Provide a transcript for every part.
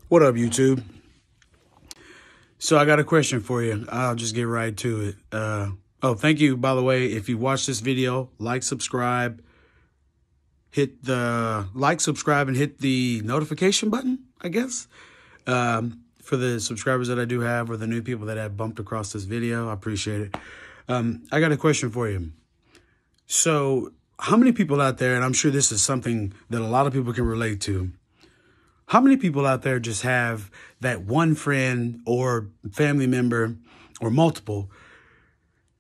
What up, YouTube? So I got a question for you. I'll just get right to it. Thank you, by the way. If you watch this video, like, subscribe, subscribe, and hit the notification button, I guess. For the subscribers that I do have or the new people that have bumped across this video, I appreciate it. I got a question for you. So how many people out there, and I'm sure this is something that a lot of people can relate to, how many people out there just have that one friend or family member or multiple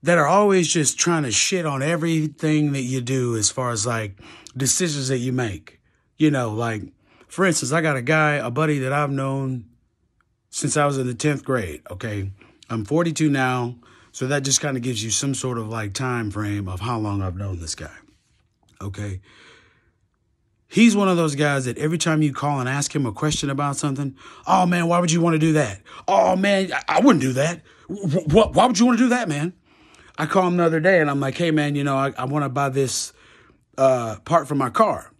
that are always just trying to shit on everything that you do as far as like decisions that you make? You know, like, for instance, I got a buddy that I've known since I was in the 10th grade, okay? I'm 42 now, so that just kind of gives you some sort of like time frame of how long I've known this guy, okay? He's one of those guys that every time you call and ask him a question about something, oh, man, why would you want to do that? Oh, man, I wouldn't do that. Why would you want to do that, man? I call him the other day and I'm like, hey, man, I want to buy this part for my car.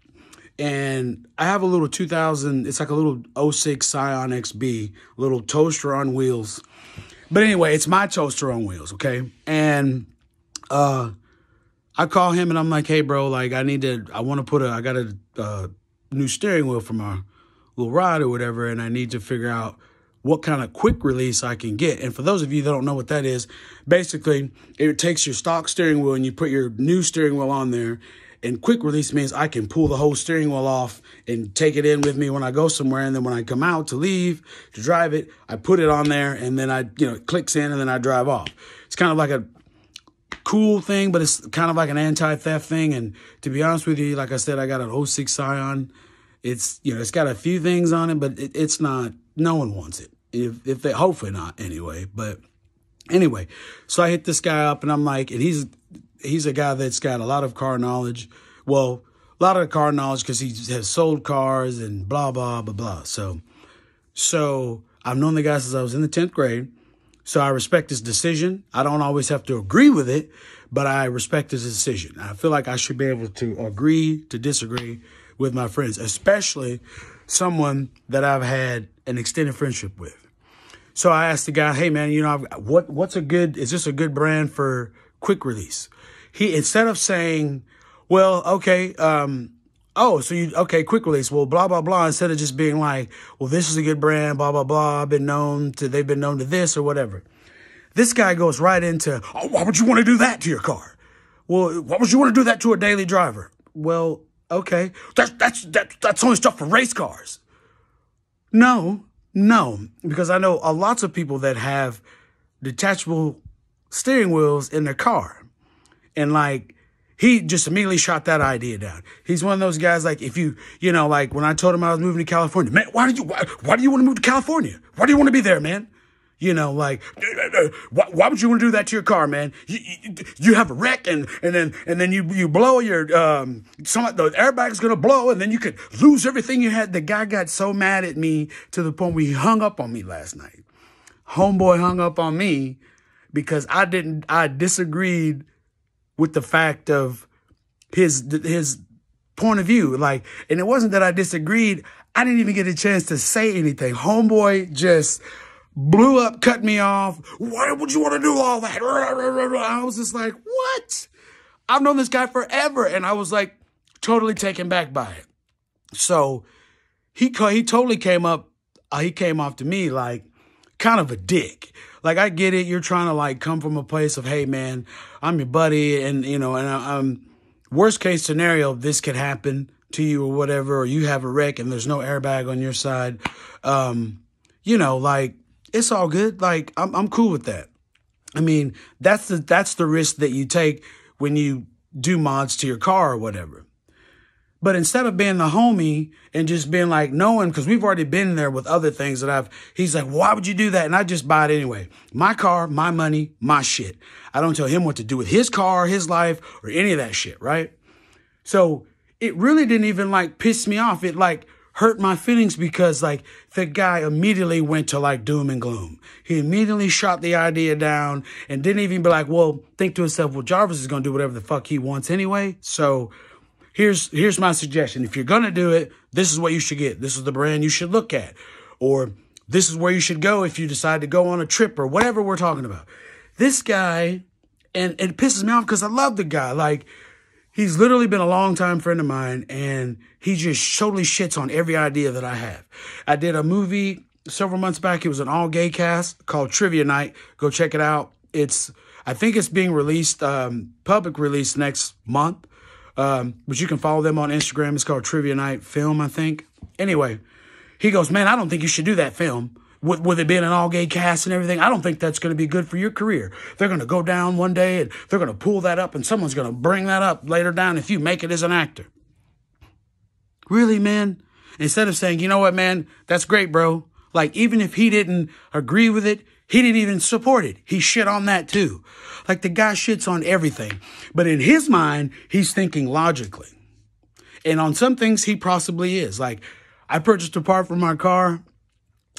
And I have a little 2000, it's like a little 06 Scion XB, little toaster on wheels. But anyway, it's my toaster on wheels, okay? And I call him and I'm like, hey, bro, like I got a new steering wheel for my little ride or whatever, and I need to figure out what kind of quick release I can get. And for those of you that don't know what that is, basically it takes your stock steering wheel and you put your new steering wheel on there. And quick release means I can pull the whole steering wheel off and take it in with me when I go somewhere. And then when I come out to leave, to drive it, I put it on there and then it clicks in and then I drive off. It's kind of like a cool thing, but it's kind of like an anti-theft thing. And to be honest with you, like I said, I got an 06 Scion. It's got a few things on it, but it's not, no one wants it. If they, hopefully not anyway. But anyway, so I hit this guy up and I'm like, and he's a guy that's got a lot of car knowledge. Well, a lot of car knowledge because he has sold cars and blah, blah, blah, blah. So I've known the guy since I was in the 10th grade. So I respect his decision. I don't always have to agree with it, but I respect his decision. I feel like I should be able to agree to disagree with my friends, especially someone that I've had an extended friendship with. So I asked the guy, hey, man, is this a good brand for quick release? He, instead of saying, well, okay, quick release, well, blah, blah, blah, instead of just being like, well, this is a good brand, blah, blah, blah, they've been known to this or whatever. This guy goes right into, oh, why would you want to do that to your car? Well, why would you want to do that to a daily driver? Well, okay, that's only stuff for race cars. No, because I know lots of people that have detachable steering wheels in their car. And like, he just immediately shot that idea down. He's one of those guys, like, if like when I told him I was moving to California, man, why do you want to move to California? Why do you want to be there, man? Why would you want to do that to your car, man? You have a wreck and then you blow the airbag's going to blow and then you could lose everything you had. The guy got so mad at me to the point where he hung up on me last night. Homeboy hung up on me because I disagreed with the fact of his point of view. Like, and it wasn't that I disagreed. I didn't even get a chance to say anything. Homeboy just blew up, cut me off. Why would you want to do all that? I was just like, what? I've known this guy forever. And I was like totally taken back by it. So he totally came off to me like kind of a dick. Like, I get it. You're trying to like come from a place of, hey, man, I'm your buddy. And, worst case scenario, this could happen to you or whatever, or you have a wreck and there's no airbag on your side. Like, it's all good. Like, I'm cool with that. I mean, that's the risk that you take when you do mods to your car or whatever. But instead of being the homie and just being like, knowing, because we've already been there with other things he's like, why would you do that? And I just buy it anyway. My car, my money, my shit. I don't tell him what to do with his car, his life, or any of that shit, right? So it really didn't even like piss me off. It like hurt my feelings because like the guy immediately went to like doom and gloom. He immediately shot the idea down and didn't even be like, well, think to himself, well, Jarvis is going to do whatever the fuck he wants anyway. So here's my suggestion. If you're going to do it, this is what you should get. This is the brand you should look at. or this is where you should go if you decide to go on a trip or whatever we're talking about. This guy, and it pisses me off because I love the guy. Like, he's literally been a longtime friend of mine, and he just totally shits on every idea that I have. I did a movie several months back. It was an all-gay cast called Trivia Night. Go check it out. I think it's being released, public release next month. But you can follow them on Instagram. It's called Trivia Night Film, I think. Anyway, he goes, man, I don't think you should do that film. With it being an all-gay cast and everything, I don't think that's going to be good for your career. They're going to go down one day and they're going to pull that up and someone's going to bring that up later down if you make it as an actor. Really, man? Instead of saying, you know what, man, that's great, bro. Like, even if he didn't agree with it, he didn't even support it. He shit on that too. Like, the guy shits on everything. But in his mind, he's thinking logically. And on some things, he possibly is. Like, I purchased a part for my car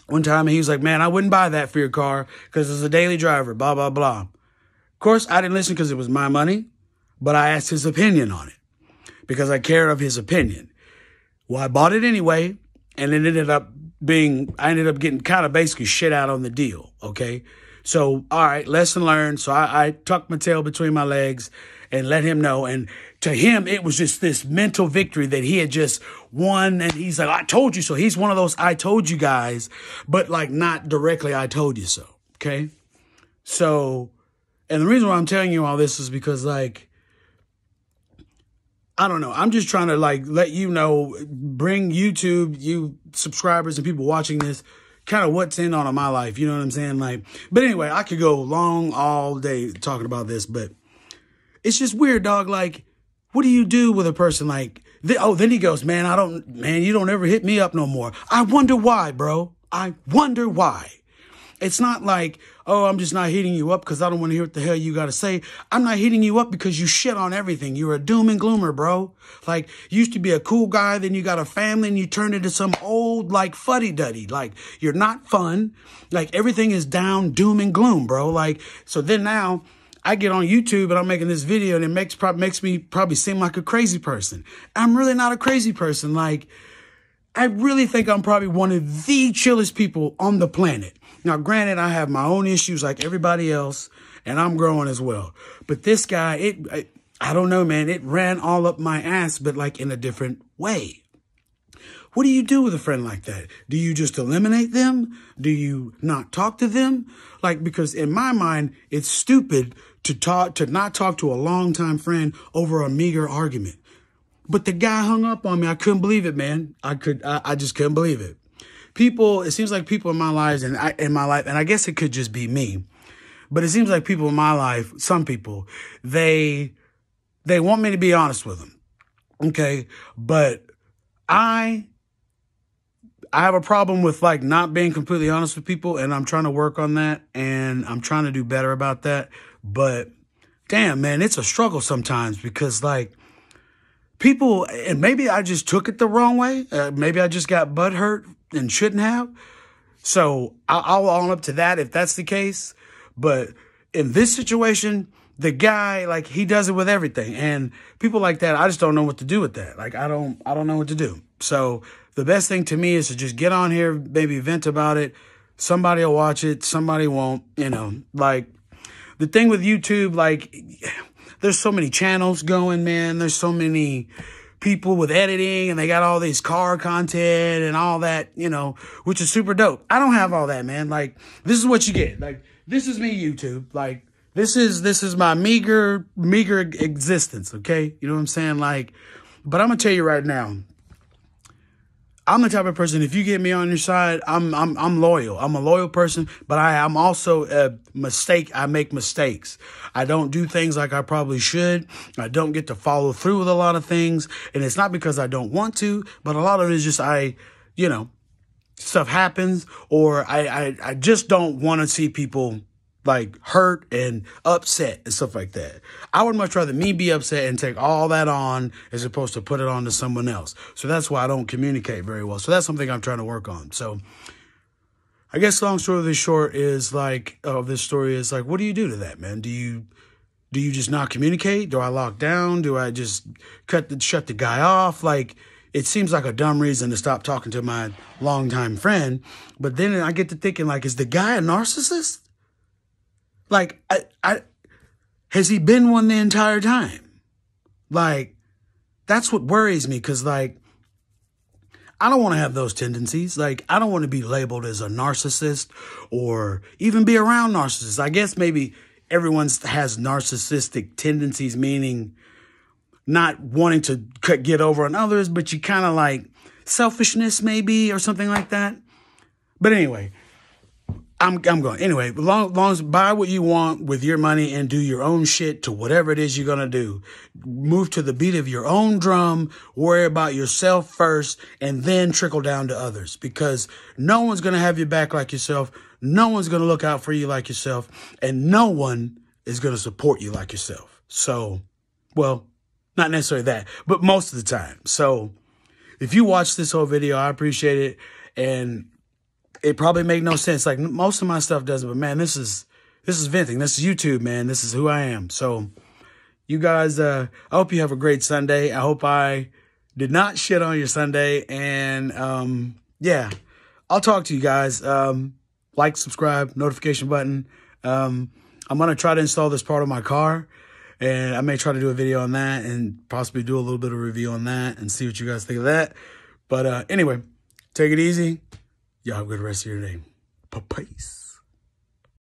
one time, and he was like, man, I wouldn't buy that for your car because it's a daily driver, blah, blah, blah. Of course, I didn't listen because it was my money, but I asked his opinion on it because I care of his opinion. Well, I bought it anyway, and it ended up I ended up getting kind of basically shit out on the deal, okay? So, all right, lesson learned. So I tucked my tail between my legs and let him know. And to him, it was just this mental victory that he had just won. And he's like, I told you so. He's one of those I told you guys, but like not directly I told you so, okay? So, and the reason why I'm telling you all this is because, like, I don't know. I'm just trying to, like, let you know, bring YouTube, you subscribers and people watching this, kind of what's in on my life. You know what I'm saying? Like, but anyway, I could go long all day talking about this, but it's just weird, dog. Like, what do you do with a person like, then he goes, man, you don't ever hit me up no more. I wonder why, bro. I wonder why. It's not like, oh, I'm just not hitting you up because I don't want to hear what the hell you got to say. I'm not hitting you up because you shit on everything. You're a doom and gloomer, bro. Like, you used to be a cool guy, then you got a family and you turned into some old, like, fuddy-duddy. Like, you're not fun. Like, everything is down, doom and gloom, bro. Like, so then now I get on YouTube and I'm making this video and it makes me probably seem like a crazy person. I'm really not a crazy person. Like, I really think I'm probably one of the chillest people on the planet. Now, granted, I have my own issues like everybody else, and I'm growing as well. But this guy, I don't know, man. It ran all up my ass, but like in a different way. What do you do with a friend like that? Do you just eliminate them? Do you not talk to them? Like, because in my mind, it's stupid to not talk to a longtime friend over a meager argument. But the guy hung up on me. I couldn't believe it, man. I just couldn't believe it. People, it seems like people in my lives and I guess it could just be me, but it seems like people in my life, some people, they want me to be honest with them. Okay. But I have a problem with like not being completely honest with people, and I'm trying to work on that, and I'm trying to do better about that. But damn, man, it's a struggle sometimes because like, people, and maybe I just took it the wrong way. Maybe I just got butthurt and shouldn't have. So I'll own up to that if that's the case. But in this situation, the guy, like, he does it with everything. And people like that, I just don't know what to do with that. Like, I don't know what to do. So the best thing to me is to just get on here, maybe vent about it. Somebody will watch it. Somebody won't, you know. Like, the thing with YouTube, like, there's so many channels going, man. There's so many people with editing, and they got all these car content and all that, you know, which is super dope. I don't have all that, man. Like, this is what you get. Like, this is me, YouTube. Like, this is my meager existence, okay? You know what I'm saying? Like, but I'm gonna tell you right now, I'm the type of person, if you get me on your side, I'm loyal. I'm a loyal person, but I'm also a mistake. I make mistakes. I don't do things like I probably should. I don't get to follow through with a lot of things. And it's not because I don't want to, but a lot of it is just you know, stuff happens, or I just don't want to see people like hurt and upset and stuff like that. I would much rather me be upset and take all that on as opposed to put it on to someone else. So that's why I don't communicate very well. So that's something I'm trying to work on. So I guess long story of this short is like, this story is like, what do you do to that, man? Do you just not communicate? Do I lock down? Do I just shut the guy off? Like, it seems like a dumb reason to stop talking to my longtime friend. But then I get to thinking, like, is the guy a narcissist? Like, has he been one the entire time? Like, that's what worries me, because, like, I don't want to have those tendencies. Like, I don't want to be labeled as a narcissist or even be around narcissists. I guess maybe everyone has narcissistic tendencies, meaning not wanting to get over on others, but you kind of like selfishness maybe or something like that. But anyway, I'm going. Anyway, long as buy what you want with your money and do your own shit to whatever it is you're going to do. Move to the beat of your own drum, worry about yourself first, and then trickle down to others, because no one's going to have your back like yourself. No one's going to look out for you like yourself, and no one is going to support you like yourself. So, well, not necessarily that, but most of the time. So if you watch this whole video, I appreciate it. And it probably made no sense. Like, most of my stuff doesn't, but man, this is venting. This is YouTube, man. This is who I am. So you guys, I hope you have a great Sunday. I hope I did not shit on your Sunday. And, yeah, I'll talk to you guys. Like, subscribe, notification button. I'm going to try to install this part of my car, and I may try to do a video on that and possibly do a little bit of review on that and see what you guys think of that. But, anyway, take it easy. Y'all have a good rest of your day. Peace.